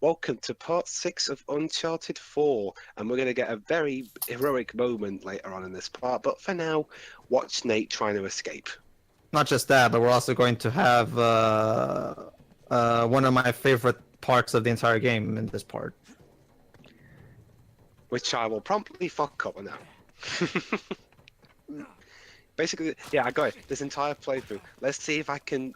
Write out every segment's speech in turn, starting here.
welcome to part 6 of Uncharted 4, and we're going to get a very heroic moment later on in this part, but for now, watch Nate trying to escape. Not just that, but we're also going to have one of my favorite parts of the entire game in this part. Which I will promptly fuck up now. Basically, yeah, I got it. This entire playthrough. Let's see if I can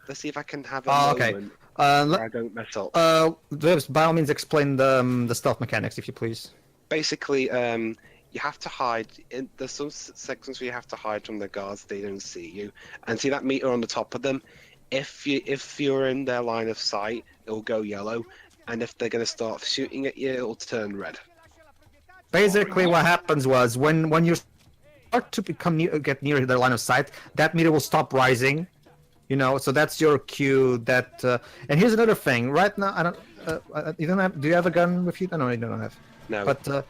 have a moment where I don't mess up. Dwibs, by all means, explain the stealth mechanics, if you please. Basically, you have to hide. There's some sections where you have to hide from the guards; they don't see you. And see that meter on the top of them. If you're in their line of sight, it'll go yellow, and if they're gonna start shooting at you, it'll turn red. Basically, what happens was when you start to get near their line of sight, that meter will stop rising. You know, so that's your cue. That and here's another thing. Right now, I don't. You don't have. Do you have a gun with you? No, you don't have. No. But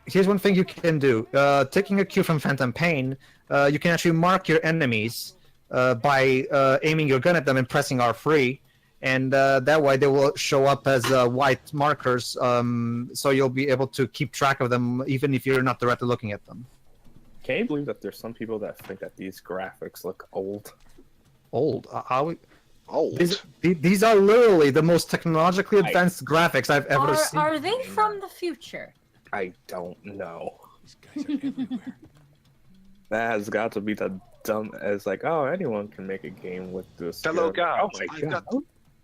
here's one thing you can do. Taking a cue from Phantom Pain, you can actually mark your enemies by aiming your gun at them and pressing R3. And that way they will show up as white markers, so you'll be able to keep track of them even if you're not directly looking at them. Can you believe that there's some people that think that these graphics look old? Old? Old? These are literally the most technologically advanced graphics I've ever seen. Are they from the future? I don't know. That has got to be the dumb as like, oh, anyone can make a game with this. Fellow guards, oh my God.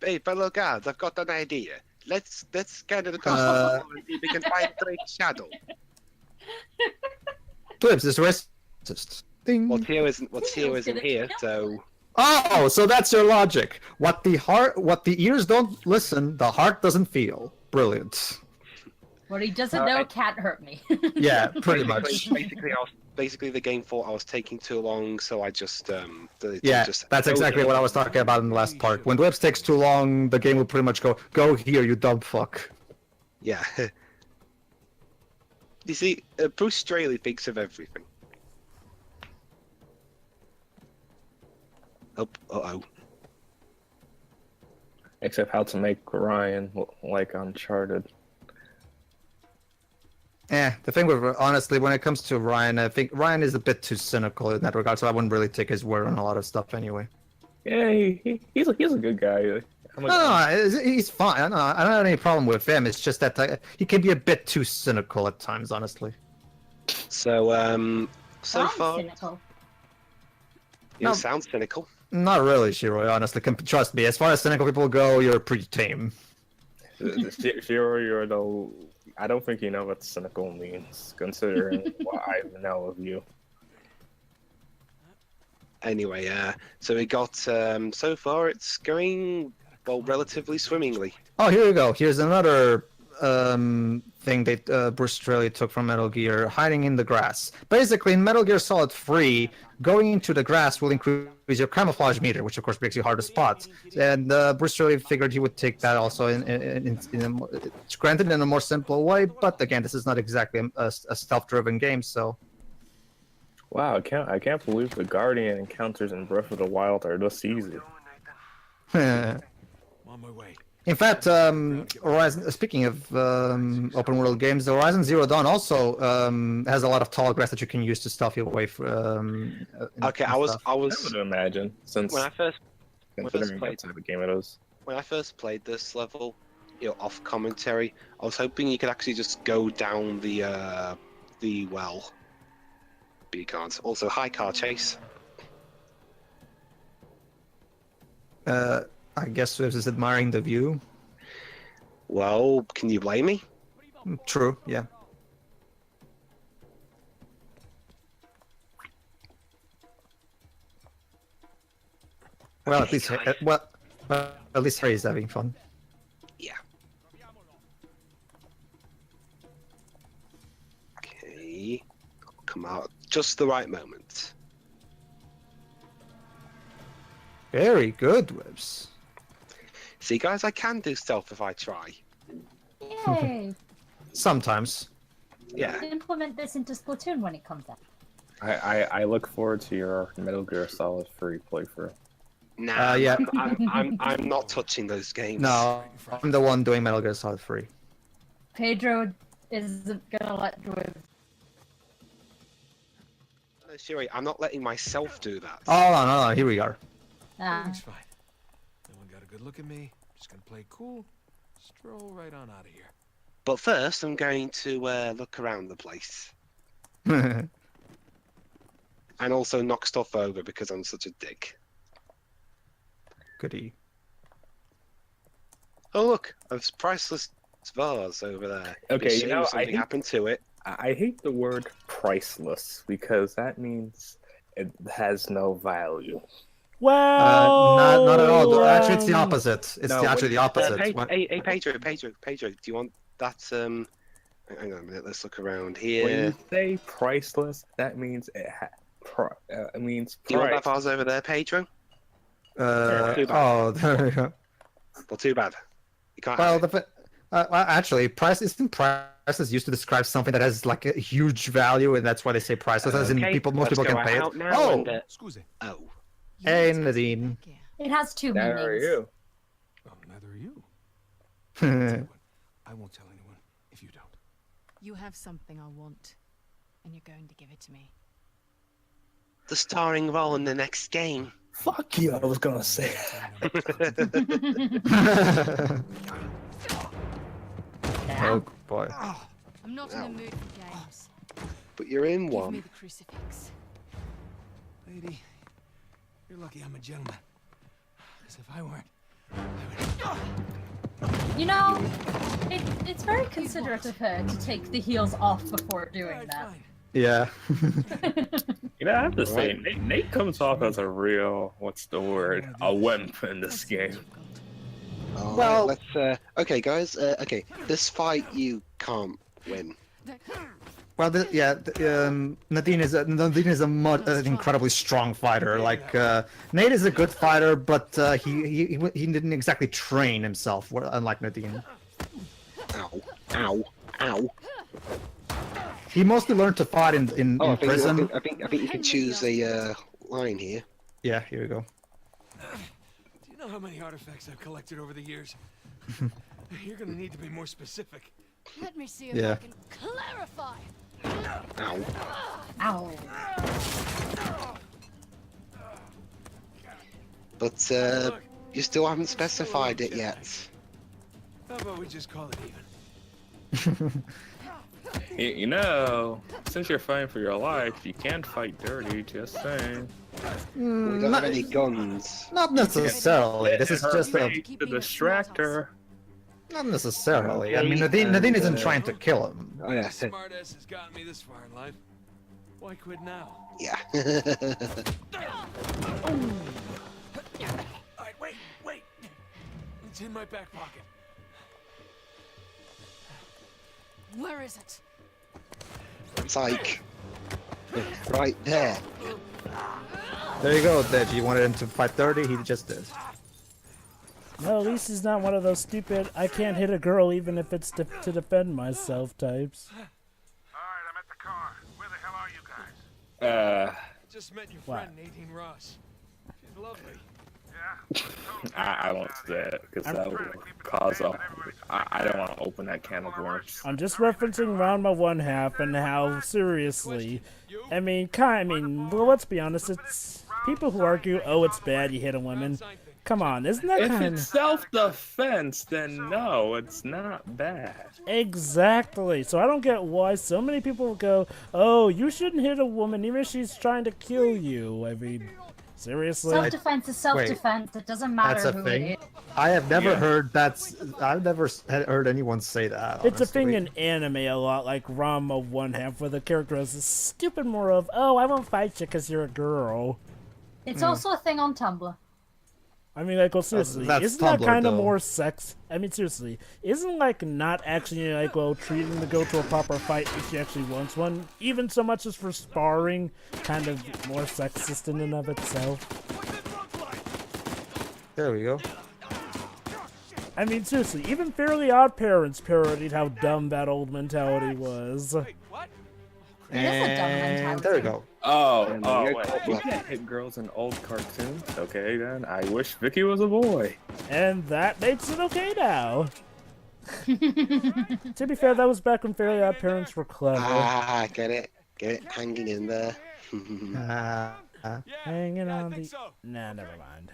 Hey, fellow guards, I've got an idea. Let's go to the costume and see if we can find Drake Shadow. Dwibs is racist. Ding. What's here isn't here, so. Oh, so that's your logic. What the ears don't listen, the heart doesn't feel. Brilliant. What he doesn't know can't hurt me. Yeah, pretty much. Basically, the game thought I was taking too long, so I just that's exactly what I was talking about in the last part. When Dwibs takes too long, the game will pretty much go here, you dumb fuck. Yeah. You see, Bruce Straley thinks of everything. Oh, uh-oh. Except how to make Ryan like Uncharted. The thing with, honestly, when it comes to Ryan, I think Ryan is a bit too cynical in that regard, so I wouldn't really take his word on a lot of stuff anyway. Yeah, he's a good guy. He's fine. I don't have any problem with him. It's just that he can be a bit too cynical at times, honestly. So, so far... Cynical. You sound cynical. Not really, Shiroi, honestly. Trust me, as far as cynical people go, you're pretty tame. Shiroi, I don't think you know what cynical means, considering what I know of you. Anyway, so we got, so far it's going, well, relatively swimmingly. Oh, here we go. Here's another thing that Bruce Straley took from Metal Gear, hiding in the grass. Basically, in Metal Gear Solid 3, going into the grass will increase your camouflage meter, which of course makes you hard to spot. And Bruce Straley figured he would take that also granted in a more simple way, but again, this is not exactly a stealth-driven game, so... Wow, I can't believe the Guardian encounters in Breath of the Wild are this easy. On my way. In fact, Horizon. Speaking of open world games, Horizon Zero Dawn also has a lot of tall grass that you can use to stealth your way. Okay, I would imagine since when I first played the game it is. When I first played this level, off commentary, I was hoping you could actually just go down the well. But you can't. Also, high car chase. I guess Dwibs is admiring the view. Well, can you blame me? True, yeah. Well, at least at least Harry is having fun. Yeah. Okay. Come out just the right moment. Very good, Dwibs. See, guys, I can do stealth if I try. Yay! Sometimes. Yeah. Implement this into Splatoon when it comes out. I look forward to your Metal Gear Solid 3 playthrough. Nah, yeah. I'm not touching those games. No, I'm the one doing Metal Gear Solid 3. Pedro isn't gonna let Dwibs. No, Sherry, I'm not letting myself do that. Oh, no, here we are. Everything's fine. No one got a good look at me. Just gonna play cool. Stroll right on out of here. But first, I'm going to look around the place. And also knock stuff over because I'm such a dick. Goody. Oh look, a priceless vase over there. Okay, It's a you shame know, something happened to it. I hate the word priceless because that means it has no value. Well, Not at all. Actually, it's the opposite. It's No, actually the opposite. Hey, Pedro, do you want that? Hang on a minute. Let's look around When here. you say priceless, that means it means Do you want price. that vase over there, Pedro? Too bad. Oh, there we go. Well, too bad. You can't Well, have it. actually, priceless used to describe something that has like a huge value, and that's why they say priceless. As in, Okay, most let's people go can pay it. out now Oh, and, Excuse me. oh. hey, Nadine. It has two There are meanings. you. Well, neither are you. Tell you what, I won't tell anyone if you don't. You have something I want, and you're going to give it to me. The starring role in the next game. Fuck you, I was gonna say. Oh boy. I'm not in the mood for games. But you're in Give me one. the crucifix. Lady, you're lucky I'm a gentleman. Because if I weren't, I would... You know, it's very considerate of her to take the heels off before doing Alright, that. fine. Yeah. You know, I have to say, Nate comes off as a real, what's the word, a wimp in this game. All Well- right, let's. Okay, guys. Okay, this fight you can't win. Well, Nadine is an incredibly strong fighter. Like Nate is a good fighter, but he didn't exactly train himself, unlike Nadine. Ow! Ow! Ow! He mostly learned to fight in Oh, prison. I think you can choose a line here. Yeah, here we go. Do you know how many artifacts I've collected over the years? You're gonna need to be more specific. Let me see if Yeah. I can clarify. Ow! Ow. But you still haven't specified it yet. How about we just call it even? You know, since you're fighting for your life, you can't fight dirty, just saying. We don't have any guns. Not necessarily. This is just a. The distractor. Not necessarily. I mean, Nadine isn't trying to kill him. Oh yeah. Smartass has gotten me this far in life. Why quit now? Yeah. Alright, wait! It's in my back pocket. Where is it? It's like right there. There you go, Dej. You wanted him to fight dirty, he just did. no, at least he's not one of those stupid, I can't hit a girl even if it's to defend myself types. Alright, I'm at the car. Where the hell are you guys? Just met your What? friend Nadine Ross. She's lovely. Yeah? I won't say it, because that would cause a... I don't want to open that can of worms. I'm just referencing round my one half and how seriously. I mean, well, let's be honest, it's people who argue, oh, it's bad you hit a woman. Come on, isn't that If kind it's of... self-defense, then no, it's not bad. Exactly. So I don't get why so many people go, oh, you shouldn't hit a woman even if she's trying to kill you. I mean, seriously? Self-defense is self-defense. It doesn't matter That's a who thing. it is. I have never Yeah. heard I've never heard anyone say that. It's a thing honestly. in anime a lot, like Rama one half, where the character has this stupid more of, oh, I won't fight you because you're a girl. It's also a thing on Tumblr. I mean, like, well, seriously, that's isn't that Tumblr, kind of though. more sex? I mean, seriously, isn't, like, not actually, like, well, treating to go to a proper fight if she actually wants one, even so much as for sparring, kind of more sexist in and of itself? There we go. I mean, seriously, even Fairly Odd Parents parodied how dumb that old mentality was. Wait, what? It is a dumb And mentality. there we go. Wait. You can't hit girls in old cartoons. Okay, then. I wish Vicky was a boy. And that makes it okay now. To be fair, that was back when Fairly Odd Parents were clever. Ah, get it, hanging in there. Hanging on the... Nah, never mind.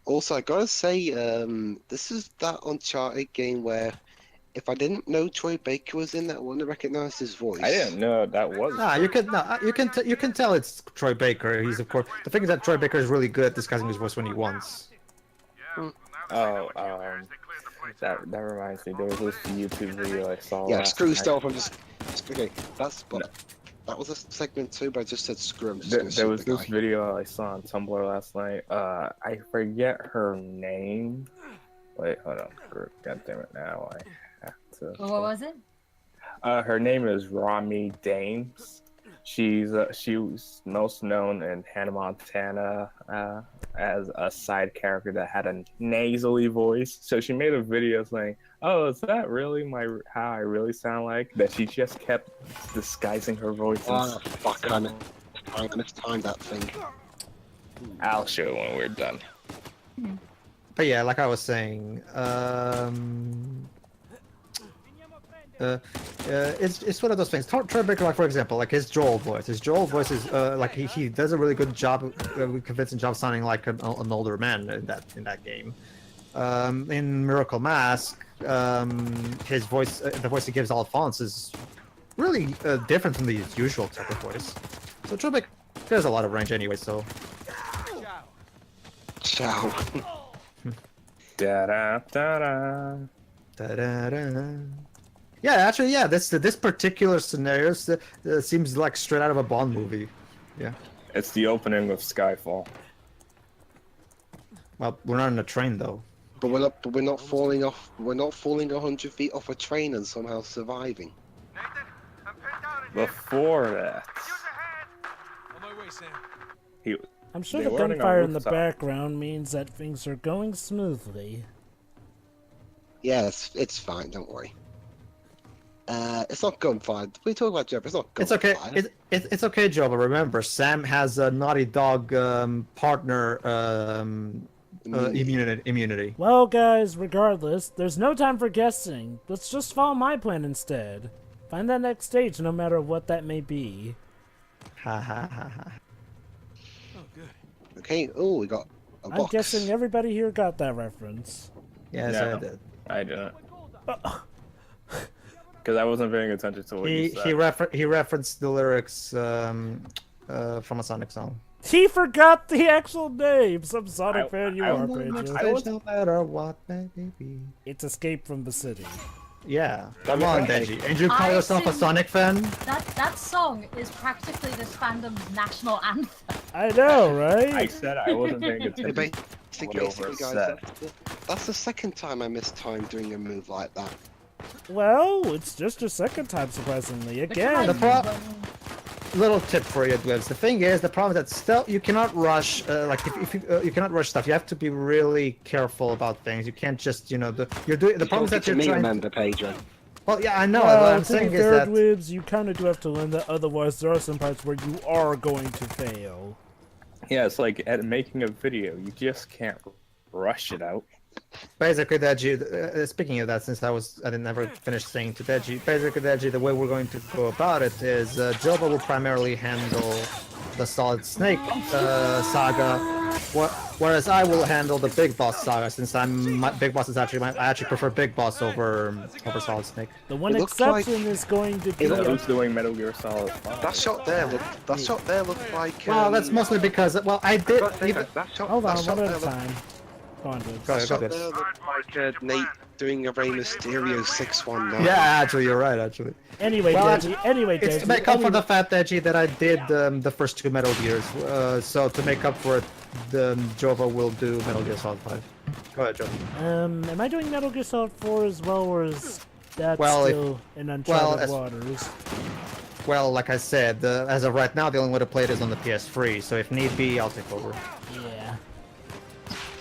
Also, I gotta say, this is that Uncharted game where if I didn't know Troy Baker was in that, I wouldn't have recognized his voice. I didn't know that was. You can tell it's Troy Baker. He's of course the thing is that Troy Baker is really good at disguising his voice when he wants. That reminds me. There was this YouTube video I saw. Yeah, screw night. stuff. I'm just okay. That was a segment too, but I just said screw. I'm just There was this video I saw on Tumblr last night. I forget her name. Wait, hold on. God damn it! Now I have to. What was it? Her name is Rami Dames. She was most known in Hannah Montana as a side character that had a nasally voice. So she made a video saying, "Oh, is that really how I really sound like?" That she just kept disguising her voice. Oh fuck! I mistimed that thing. I'll show you when we're done. But yeah, like I was saying, it's one of those things. Troy Baker, like for example, like his Joel voice. His Joel voice is like he does a really good job, convincing job sounding like an older man in that game. In Miracle Mask, his voice, the voice he gives Alphonse, is really different from the usual type of voice. So Troy Baker has a lot of range anyway. So. Ciao. Da da da da. Da da da. Yeah, actually, yeah. This particular scenario seems like straight out of a Bond movie. Yeah. It's the opening of Skyfall. Well, we're not on a train though. But we're not falling off. We're not falling 100 feet off a train and somehow surviving. Nathan, I'm pinned down in here. Before that, Use your hand. On my way, Sam. he. I'm sure They the were running on gunfire in the Rooftop. background means that things are going smoothly. Yeah, it's fine. Don't worry. It's not gunfire. We talk about Jeff. It's not It's gunfire. okay. It's okay, Joe. But remember, Sam has a Naughty Dog partner immunity. Well, guys, regardless, there's no time for guessing. Let's just follow my plan instead. Find that next stage, no matter what that may be. Ha ha ha ha. Oh, good. Okay. Oh, we got a box. I'm guessing everybody here got that reference. Yes, No. I did. I didn't. Because I wasn't paying attention to what you said. He referenced the lyrics from a Sonic song. He forgot the actual name. Some Sonic fan you I are, was- Pedro. No matter what, baby. It's Escape from the City. Yeah. Come on, Denji. And you call I yourself a assume- Sonic fan? That song is practically this fandom's national anthem. I know, right? I said I wasn't paying attention. Basically, Whatever guys, that's the second time I missed time doing a move like that. Well, it's just your second time, surprisingly. Again. Little tip for you, Dwibs. The thing is, the problem is that still you cannot rush. Like if you cannot rush stuff. You have to be really careful about things. You can't just you're doing. The problem is that you're trying. Remember, Pedro. Well, yeah, I know. Well, What I'm to be saying is fair, that. Dwibs, you kind of do have to learn that. Otherwise, there are some parts where you are going to fail. Yeah, it's like at making a video, you just can't rush it out. Basically, Deji, speaking of that, since I didn't never finish saying to Deji, basically, Deji, the way we're going to go about it is Joba will primarily handle the Solid Snake saga, whereas I will handle the Big Boss saga, since Big Boss is I actually prefer Big Boss over Solid Snake. The one It looks exception is going to be... Who's doing Metal Gear Solid 5? That shot there looked like. Well, that's mostly because I did. That shot. Hold on, that shot one there at a looked- time. Go on, Dwibs. Go ahead, go That ahead. there looked like Nate doing a Rey Mysterio 619. Yeah, actually, you're right. Actually. Anyway, Well, Deji, It's to make up for the fact, Deji, that I did the first two Metal Gears. So to make up for it, Jova will do Metal Gear Solid 5. Go ahead, Jova. Am I doing Metal Gear Solid 4 as well, or is that Well, still in Uncharted waters? Well, like I said, as of right now, the only way to play it is on the PS3. So if need be, I'll take over. Yeah.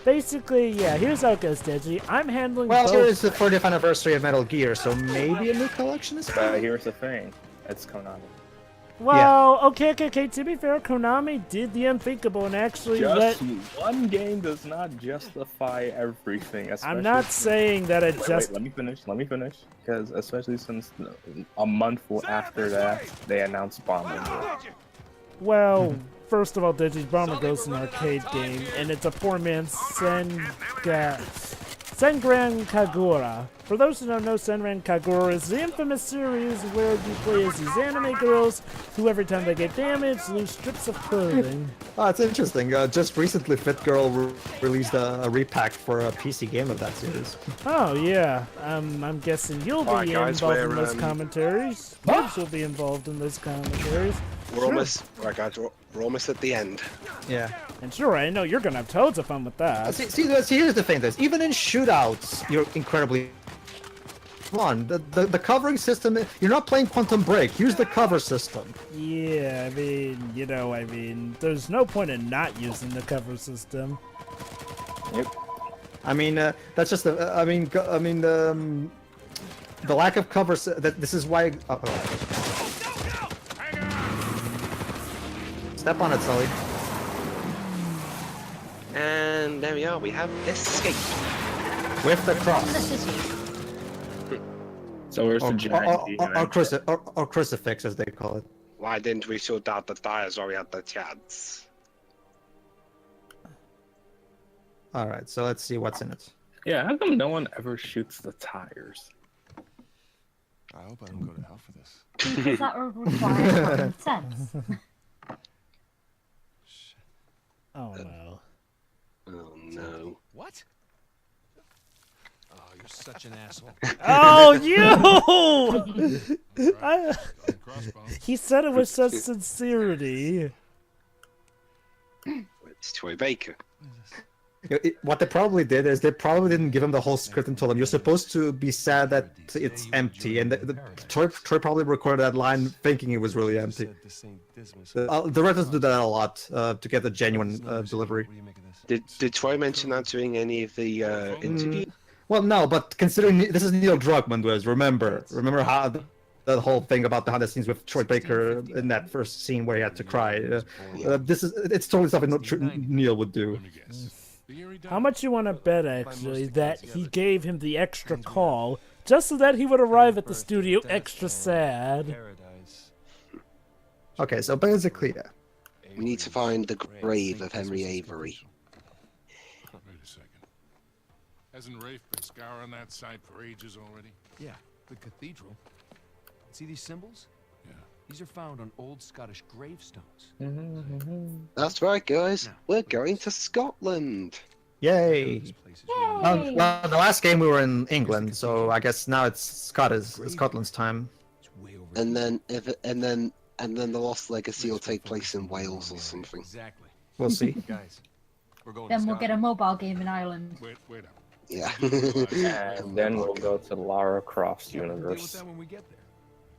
Basically, yeah, here's how it goes, Deji. I'm handling Well, both. here is the 40th anniversary of Metal Gear, so maybe a new collection is But coming? here's the thing. It's Konami. Well, okay. To be fair, Konami did the unthinkable and actually Just one game does not justify everything. I'm not saying that it Wait, let me finish. Because especially since a month after that, they announced Bomber. Well, first of all, Digi's Bomber Girl is an arcade game, and it's a four-man Senran Kagura. For those who don't know, Senran Kagura is the infamous series where you play as these anime girls who, every time they get damaged, lose strips of clothing. Oh, it's interesting. Just recently, Fit Girl released a repack for a PC game of that series. Oh, yeah. I'm guessing you'll be Alright, guys, involved in we're, those commentaries. Dwibs will be involved in those commentaries. We're almost, right, guys. We're almost at the end. Yeah. And sure, I know you're gonna have tons of fun with that. See, here's the thing: even in shootouts, you're incredibly fun. The covering system. You're not playing Quantum Break. Here's the cover system. Yeah, I mean, there's no point in not using the cover system. Yep. I mean, that's just the. The lack of cover. This is why. Step on it, Sully. And there we are. We have escaped. With the cross. So where's the giant demon? Or crucifix, as they call it. Why didn't we shoot out the tires while we had the chance? Alright, so let's see what's in it. Yeah, how come no one ever shoots the tires? I hope I don't go to hell for this. Because that would require common sense. Oh no. Oh no. What? Oh, you're such an asshole. Oh, you! He said it with such sincerity. It's Troy Baker. What they probably did is they probably didn't give him the whole script and told him you're supposed to be sad that it's empty, and Troy probably recorded that line thinking it was really empty. The writers do that a lot to get a genuine delivery. Did Troy mention that during any of the interviews? Well, no, but considering this is Neil Druckmann, remember how the whole thing about behind the scenes with Troy Baker in that first scene where he had to cry. It's totally something Neil would do. How much you want to bet, actually, that he gave him the extra call just so that he would arrive at the studio extra sad? Okay, so basically, yeah. We need to find the grave of Henry Avery. Wait a second. Hasn't Rafe been scouring that site for ages already? Yeah, the cathedral. See these symbols? Yeah. These are found on old Scottish gravestones. That's right, guys. We're going to Scotland. Yay! This place is Yay! Well, the last game we were in England, so I guess now it's Scotland's time. it's way over And then the Lost Legacy will take place in Wales or something. Exactly. We'll see. Guys, we're going Then to we'll get a mobile game in Ireland. Wait up. Yeah. And then we'll go to Lara Croft's Deal with universe. that when we get there.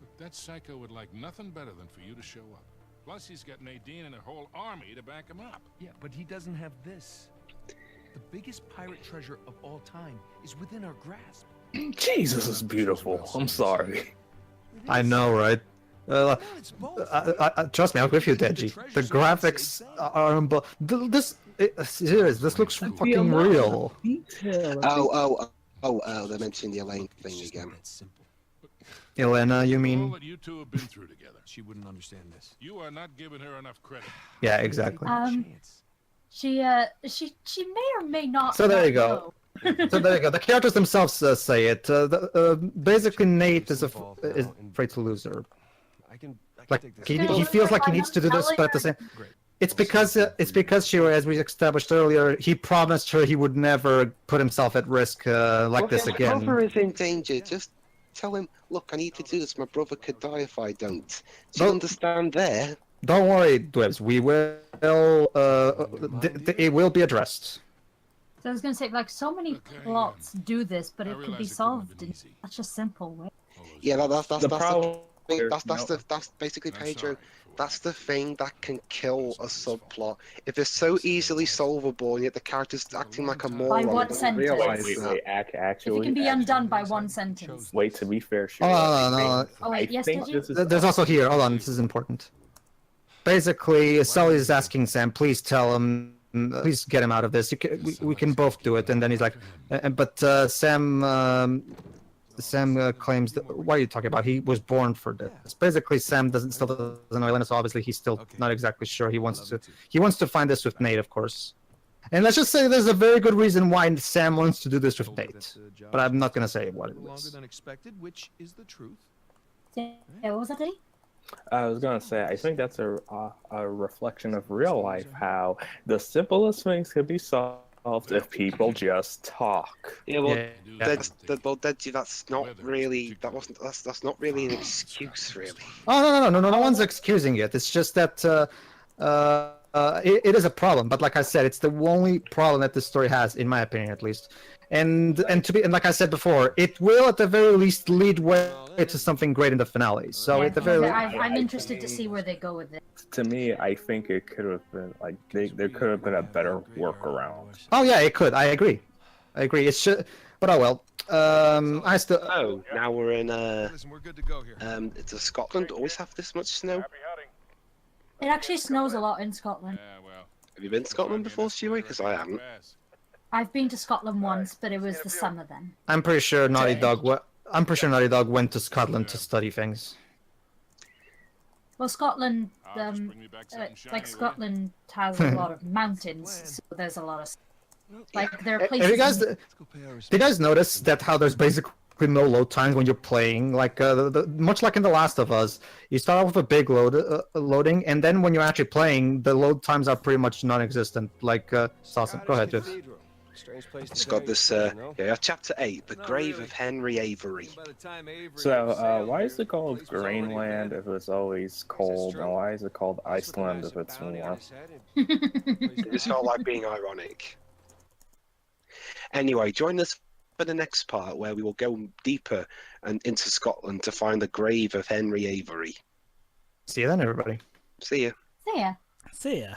Look, that psycho would like nothing better than for you to show up. Plus, he's got Nadine and a whole army to back him up. Yeah, but he doesn't have this. The biggest pirate treasure of all time is within our grasp. Jesus is beautiful. I'm sorry. I know, right? It's both. Trust me, I'm with you, Deji. The graphics are serious. This looks fucking real. Oh, they mentioned the Elaine thing It's again. not that simple. Elena, you All mean? that you two have been through together. She wouldn't understand this. You are not giving her enough credit. Yeah, exactly. Chance. She may or may not. So there not you go. So there you go. The characters themselves say it. Basically, Nate is afraid to lose her. I can Like take this. he feels like he needs to do this, but at the same, Great. it's because she, as we established earlier, he promised her he would never put himself at risk like this My again. brother is in danger. Just tell him, look, I need to do this. My brother could die if I don't. Do you understand there? Don't worry, Dwibs. We will. It will be addressed. So I was gonna say, like, so many Okay, plots do this, but I it could realize be it couldn't have solved been in easy. such a simple way. Yeah, that's The problem. that's basically I'm Pedro. sorry That's the thing that can kill a subplot. If it's so easily solvable, and yet the character's acting like a moron, one and doesn't sentence. realize Wait, that. wait, If actually, it can be undone by one sentence. wait, to be fair, sure. Oh, no. Oh wait, yes, did you? There's also here. Hold on, this is important. Basically, Sully is asking Sam, please tell him, please get him out of this. We can both do it. And then he's like, but Sam claims that. What are you talking about? He was born for this. Basically, Sam still doesn't know Elena, so obviously he's still not exactly sure. He wants to find this with Nate, of course. And let's just say there's a very good reason why Sam wants to do this with Nate, but I'm not gonna say what it Longer is. than expected, which is the truth. Yeah, what was that, Eddie? I was gonna say, I think that's a reflection of real life. How the simplest things could be solved if people just talk. Yeah, well, Yeah. that's not really. That's not really an excuse, really. Oh no one's excusing it. It's just that it is a problem. But like I said, it's the only problem that this story has, in my opinion, at least. And like I said before, it will at the very least lead way to something great in the finale. So Yeah, at the very least, I'm interested to see where they go with it. To me, I think it could have been like there could have been a better workaround. oh yeah, it could. I agree. It should. But oh well. I still. Oh, now we're in Listen, we're good to go here. does Scotland always have this much snow? It actually snows a lot in Scotland. Yeah, well. Have you been to Scotland before, Stewie? Because I haven't. I've been to Scotland once, but it was the summer then. I'm pretty sure Naughty Dog went to Scotland to study things. Well, Scotland, Just bring me back something shiny, will like ya? Scotland has a lot of mountains, so there's a lot of like there are Have places. you guys? Let's go pay our Did respects. you guys notice that how there's basically no load times when you're playing? Like much like in The Last of Us, you start off with a big loading, and then when you're actually playing, the load times are pretty much non-existent. Like, it's awesome. Go ahead, Jeff. It's got this. Chapter 8, the grave of Henry Avery. By the time Avery So, was saved, why is it the called place was already Greenland dead. if it's always cold, and why is it called Iceland if it's warm? It just felt like being ironic. Anyway, join us for the next part where we will go deeper and into Scotland to find the grave of Henry Avery. See you then, everybody. See ya. So yeah. See ya.